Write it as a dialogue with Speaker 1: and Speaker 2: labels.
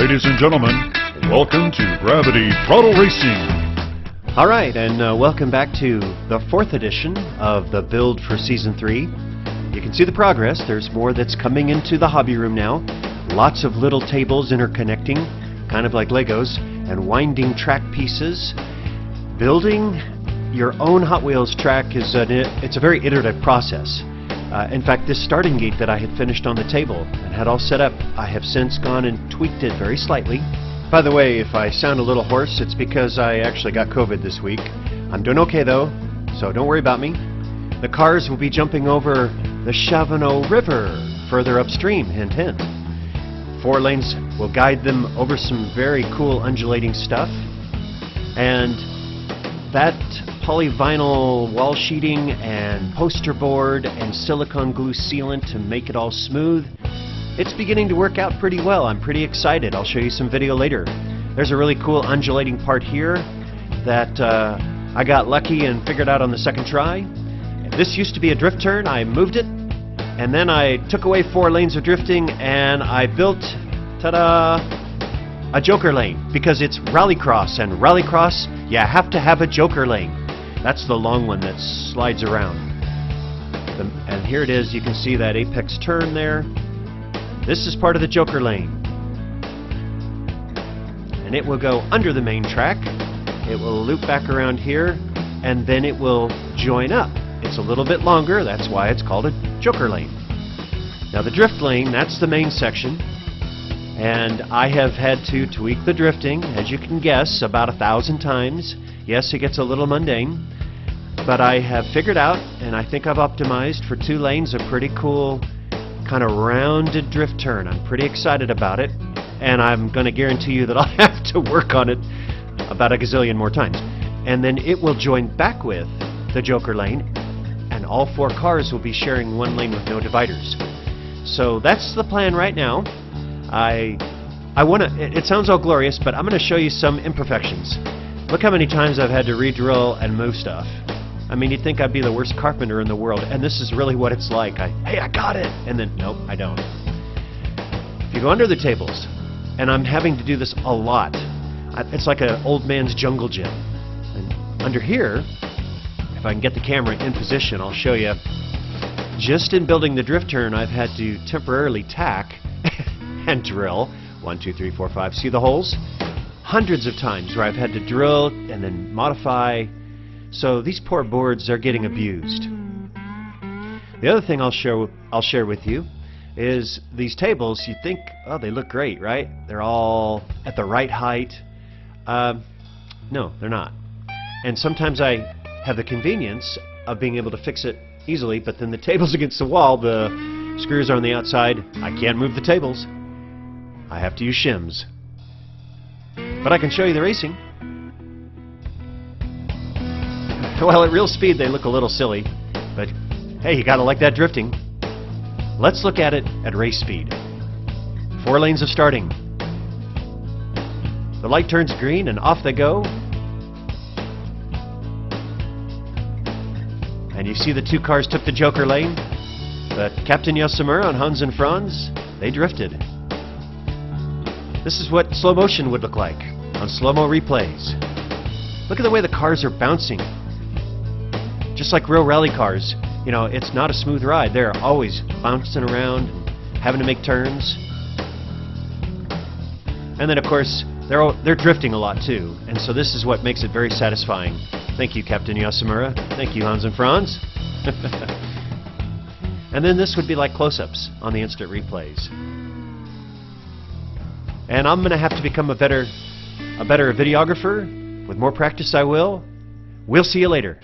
Speaker 1: Ladies and gentlemen, welcome to Gravity Throttle Racing.
Speaker 2: Alright, and welcome back to the 4th edition of the build for Season 3. You can see the progress. There's more that's coming into the hobby room now. Lots of little tables interconnecting, kind of like Legos, and winding track pieces. Building your own Hot Wheels track is it's a very iterative process. In fact, this starting gate that I had finished on the table and had all set up, I have since gone and tweaked it very slightly. By the way, if I sound a little hoarse, it's because I actually got COVID this week. I'm doing okay though, so don't worry about me. The cars will be jumping over the Chavano River further upstream, hint hint. 4 lanes will guide them over some very cool undulating stuff. And that polyvinyl wall sheeting and poster board and silicone glue sealant to make it all smooth, it's beginning to work out pretty well. I'm pretty excited. I'll show you some video later. There's a really cool undulating part here that I got lucky and figured out on the second try. This used to be a drift turn. I moved it, and then I took away 4 lanes of drifting and I built, ta-da, a joker lane, because it's rallycross, and rallycross, you have to have a joker lane. That's the long one that slides around. And here it is. You can see that apex turn there. This is part of the joker lane. And it will go under the main track. It will loop back around here, and then it will join up. It's a little bit longer. That's why it's called a joker lane. Now the drift lane, that's the main section. And I have had to tweak the drifting, as you can guess, about 1,000 times. Yes, it gets a little mundane, but I have figured out, and I think I've optimized for 2 lanes, a pretty cool kind of rounded drift turn. I'm pretty excited about it, and I'm going to guarantee you that I'll have to work on it about a gazillion more times. And then it will join back with the joker lane, and all 4 cars will be sharing 1 lane with no dividers. So that's the plan right now. I want to, it sounds all glorious, but I'm going to show you some imperfections. Look how many times I've had to re-drill and move stuff. I mean, you'd think I'd be the worst carpenter in the world, and this is really what it's like. Hey, I got it! And then, nope, I don't. If you go under the tables, and I'm having to do this a lot, it's like an old man's jungle gym. And under here, if I can get the camera in position, I'll show you. Just in building the drift turn, I've had to temporarily tack and drill 1, 2, 3, 4, 5. See the holes? Hundreds of times where I've had to drill and then modify. So these poor boards are getting abused. The other thing I'll share with you is these tables. You think, oh, they look great, right? They're all at the right height. No, they're not. And sometimes I have the convenience of being able to fix it easily, but then the table's against the wall, the screws are on the outside. I can't move the tables. I have to use shims. But I can show you the racing. Well, at real speed they look a little silly, but hey, you gotta like that drifting. Let's look at it at race speed. 4 lanes of starting. The light turns green and off they go. And you see the 2 cars took the joker lane. But Captain Yosamura and Hans and Franz, they drifted. This is what slow motion would look like on slow-mo replays. Look at the way the cars are bouncing. Just like real rally cars. You know, it's not a smooth ride. They're always bouncing around, having to make turns. And then, of course, they're drifting a lot too. And so this is what makes it very satisfying. Thank you, Captain Yosamura. Thank you, Hans and Franz. And then this would be like close-ups on the instant replays. And I'm going to have to become a better videographer. With more practice I will. We'll see you later.